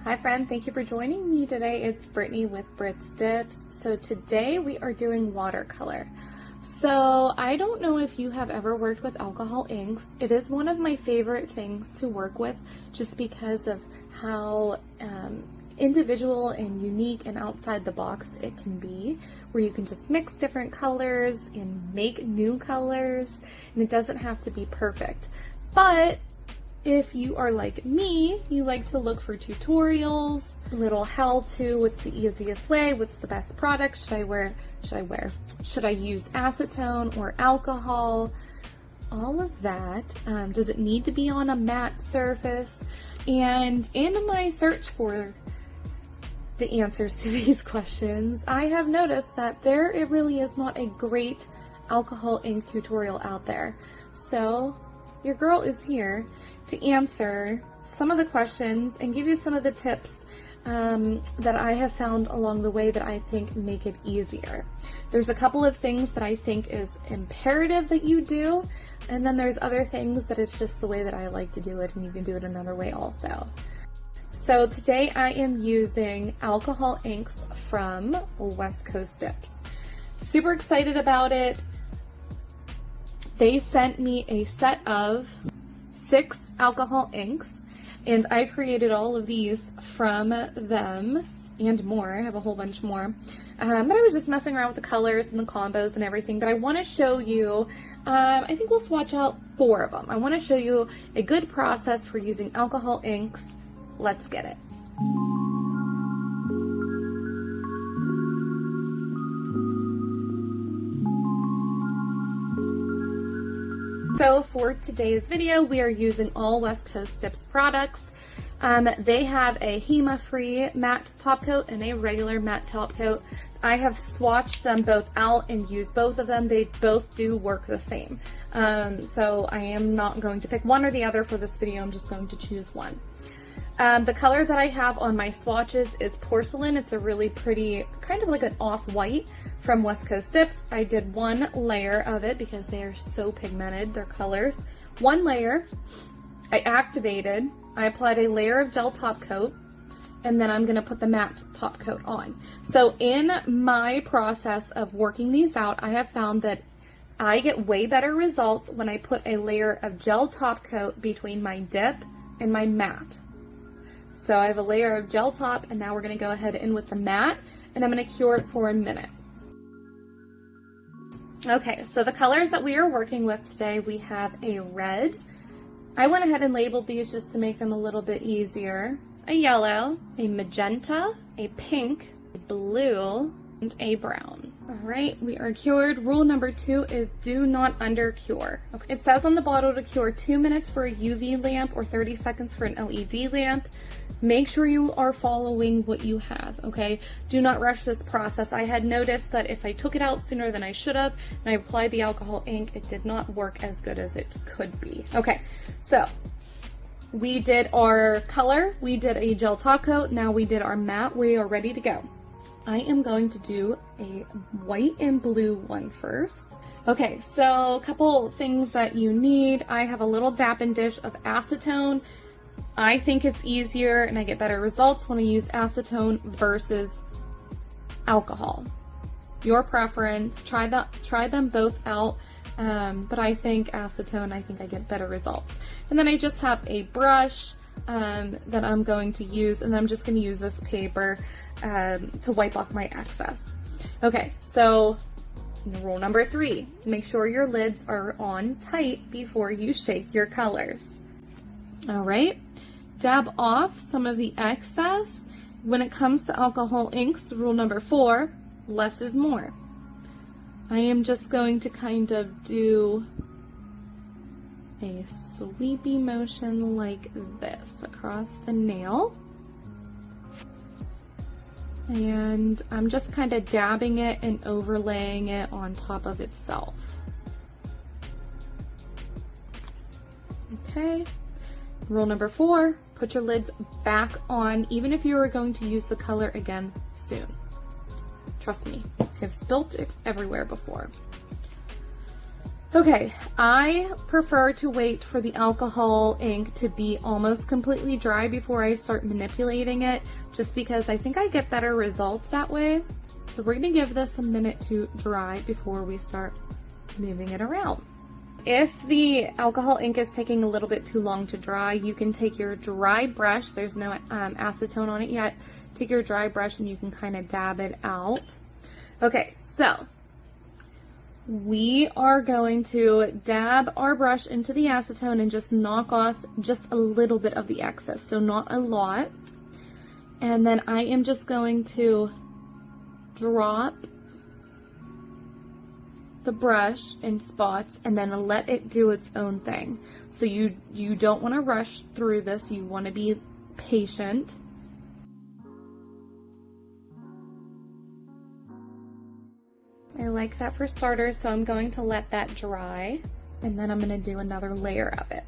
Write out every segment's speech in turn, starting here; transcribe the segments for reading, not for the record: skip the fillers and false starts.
Hi friend, thank you for joining me today. It's Brittany with Britts Dips. So today we are doing watercolor. So I don't know if you have ever worked with alcohol inks. It is one of my favorite things to work with just because of how individual and unique and outside the box it can be, where you can just mix different colors and make new colors, and it doesn't have to be perfect. But if you are like me, you like to look for tutorials, little how-to, what's the easiest way, what's the best product, should I use acetone or alcohol, all of that. Does it need to be on a matte surface? And in my search for the answers to these questions, I have noticed that it really is not a great alcohol ink tutorial out there. So your girl is here to answer some of the questions and give you some of the tips that I have found along the way that I think make it easier. There's a couple of things that I think is imperative that you do, and then there's other things that it's just the way that I like to do it, and you can do it another way also. So today I am using alcohol inks from West Coast Dips. Super excited about it. They sent me a set of 6 alcohol inks, and I created all of these from them and more. I have a whole bunch more. But I was just messing around with the colors and the combos and everything. But I want to show you, I think we'll swatch out 4 of them. I want to show you a good process for using alcohol inks. Let's get it. So for today's video, we are using all West Coast Dips products. They have a HEMA-free matte top coat and a regular matte top coat. I have swatched them both out and used both of them. They both do work the same. So I am not going to pick one or the other for this video. I'm just going to choose one. The color that I have on my swatches is porcelain. It's a really pretty, kind of like an off-white from West Coast Dips. I did 1 layer of it because they are so pigmented, their colors. 1 layer, I activated, I applied a layer of gel top coat, and then I'm gonna put the matte top coat on. So in my process of working these out, I have found that I get way better results when I put a layer of gel top coat between my dip and my matte. So I have a layer of gel top, and now we're going to go ahead in with the matte, and I'm going to cure it for a minute. Okay, so the colors that we are working with today, we have a red. I went ahead and labeled these just to make them a little bit easier. A yellow, a magenta, a pink, a blue, and a brown. All right, we are cured. Rule number 2 is do not under cure. Okay. It says on the bottle to cure 2 minutes for a UV lamp or 30 seconds for an LED lamp. Make sure you are following what you have, okay? Do not rush this process. I had noticed that if I took it out sooner than I should have and I applied the alcohol ink, it did not work as good as it could be. Okay, so we did our color, we did a gel top coat, now we did our matte, we are ready to go. I am going to do a white and blue one first. Okay, so a couple things that you need. I have a little dapping dish of acetone. I think it's easier and I get better results when I use acetone versus alcohol. Your preference, try them both out, but I think acetone, I think I get better results. And then I just have a brush that I'm going to use, and then I'm just going to use this paper to wipe off my excess. Okay, so rule number 3, make sure your lids are on tight before you shake your colors. All right, dab off some of the excess. When it comes to alcohol inks, rule number 4, less is more. I am just going to kind of do a sweepy motion like this across the nail. And I'm just kind of dabbing it and overlaying it on top of itself. Okay. Rule number 4, put your lids back on even if you are going to use the color again soon. Trust me, I've spilt it everywhere before. Okay, I prefer to wait for the alcohol ink to be almost completely dry before I start manipulating it, just because I think I get better results that way. So we're gonna give this a minute to dry before we start moving it around. If the alcohol ink is taking a little bit too long to dry, you can take your dry brush, there's no acetone on it yet, take your dry brush and you can kind of dab it out. Okay, so we are going to dab our brush into the acetone and just knock off just a little bit of the excess, so not a lot. And then I am just going to drop the brush in spots and then let it do its own thing. So you don't want to rush through this, you want to be patient. I like that for starters, so I'm going to let that dry, and then I'm going to do another layer of it.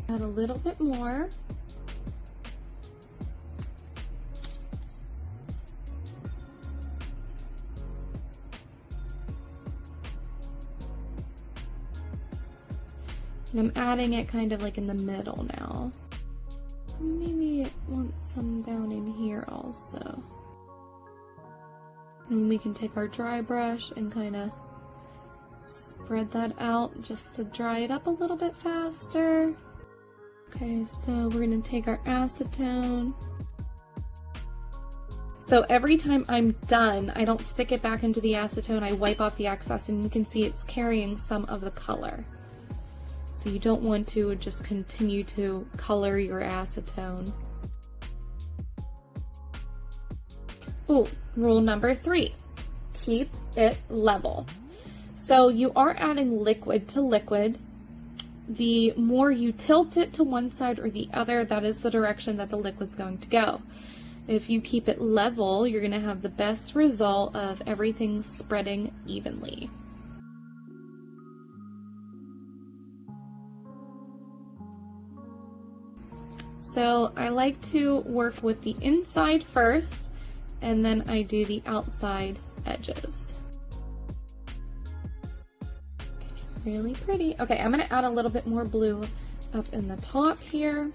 Add a little bit more. And I'm adding it kind of like in the middle now. Maybe it wants some down in here also. And we can take our dry brush and kind of spread that out just to dry it up a little bit faster. Okay, so we're going to take our acetone. So every time I'm done, I don't stick it back into the acetone, I wipe off the excess, and you can see it's carrying some of the color. So you don't want to just continue to color your acetone. Ooh, rule number 3, keep it level. So you are adding liquid to liquid. The more you tilt it to one side or the other, that is the direction that the liquid's going to go. If you keep it level, you're going to have the best result of everything spreading evenly. So I like to work with the inside first, and then I do the outside edges. Really pretty. Okay, I'm going to add a little bit more blue up in the top here.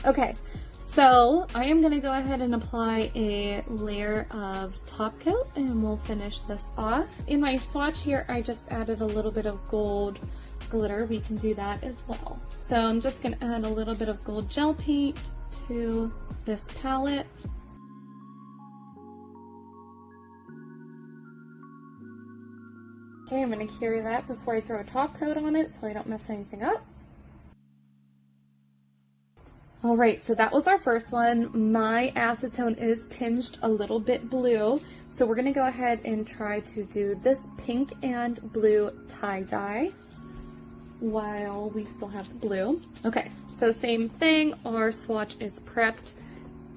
Okay, so I am going to go ahead and apply a layer of top coat, and we'll finish this off. In my swatch here, I just added a little bit of gold glitter. We can do that as well. So I'm just going to add a little bit of gold gel paint to this palette. Okay, I'm going to cure that before I throw a top coat on it so I don't mess anything up. Alright, so that was our first one. My acetone is tinged a little bit blue, so we're going to go ahead and try to do this pink and blue tie-dye while we still have the blue. Okay, so same thing, our swatch is prepped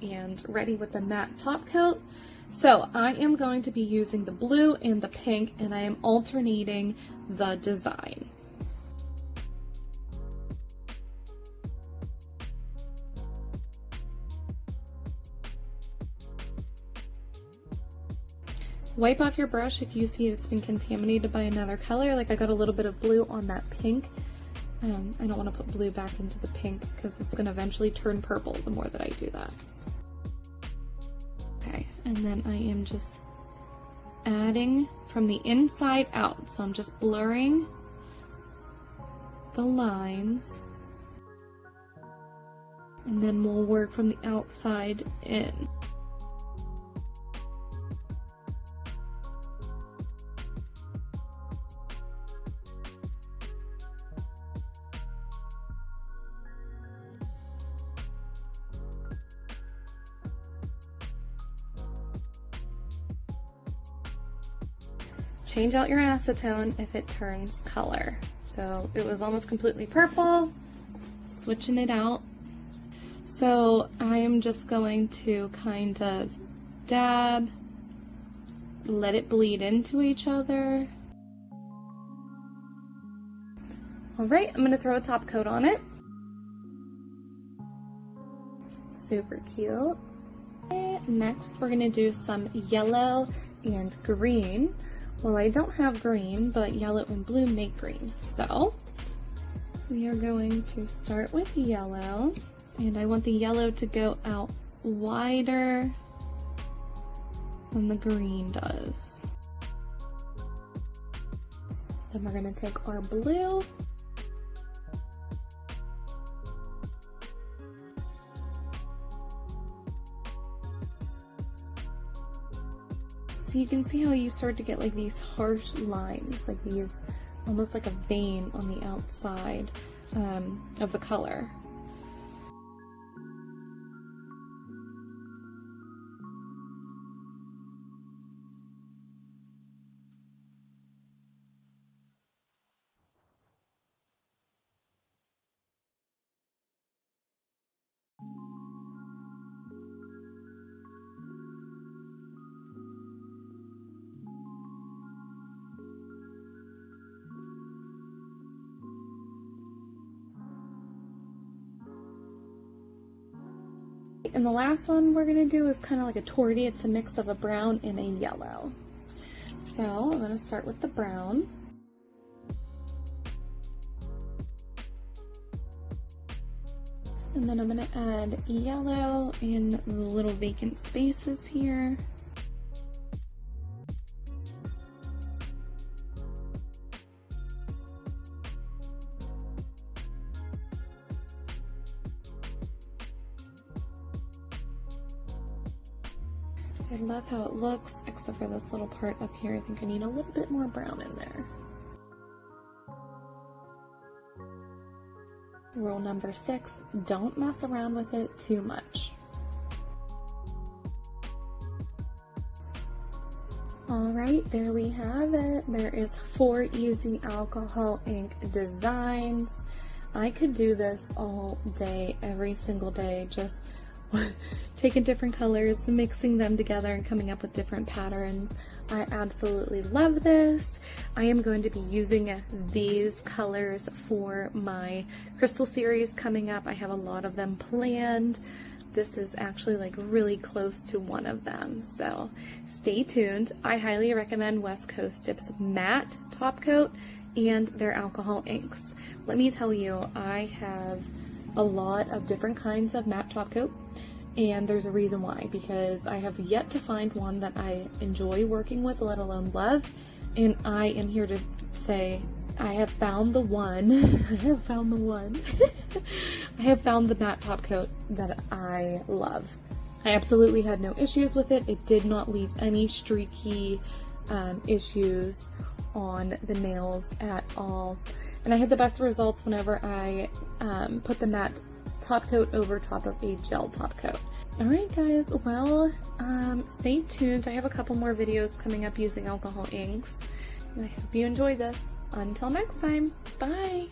and ready with the matte top coat. So I am going to be using the blue and the pink, and I am alternating the design. Wipe off your brush if you see it's been contaminated by another color. Like I got a little bit of blue on that pink. I don't want to put blue back into the pink because it's going to eventually turn purple the more that I do that. Okay, and then I am just adding from the inside out. So I'm just blurring the lines. And then we'll work from the outside in. Change out your acetone if it turns color. So it was almost completely purple, switching it out. So I am just going to kind of dab, let it bleed into each other. Alright, I'm going to throw a top coat on it. Super cute. Next, we're going to do some yellow and green. Well, I don't have green, but yellow and blue make green. So we are going to start with yellow, and I want the yellow to go out wider than the green does. Then we're going to take our blue so you can see how you start to get like these harsh lines, like these, almost like a vein on the outside of the color. And the last one we're going to do is kind of like a torty. It's a mix of a brown and a yellow. So I'm going to start with the brown. And then I'm going to add yellow in the little vacant spaces here. I love how it looks, except for this little part up here. I think I need a little bit more brown in there. Rule number 6, don't mess around with it too much. Alright, there we have it. There is 4 easy alcohol ink designs. I could do this all day, every single day, just taking different colors, mixing them together, and coming up with different patterns. I absolutely love this. I am going to be using these colors for my crystal series coming up. I have a lot of them planned. This is actually like really close to one of them, so stay tuned. I highly recommend West Coast Dips matte top coat and their alcohol inks. Let me tell you, I have a lot of different kinds of matte top coat, and there's a reason why, because I have yet to find one that I enjoy working with, let alone love, and I am here to say I have found the one. I have found the one. I have found the matte top coat that I love. I absolutely had no issues with it. It did not leave any streaky issues on the nails at all. And I had the best results whenever I put the matte top coat over top of a gel top coat. Alright guys, well, stay tuned. I have a couple more videos coming up using alcohol inks, and I hope you enjoy this. Until next time, bye!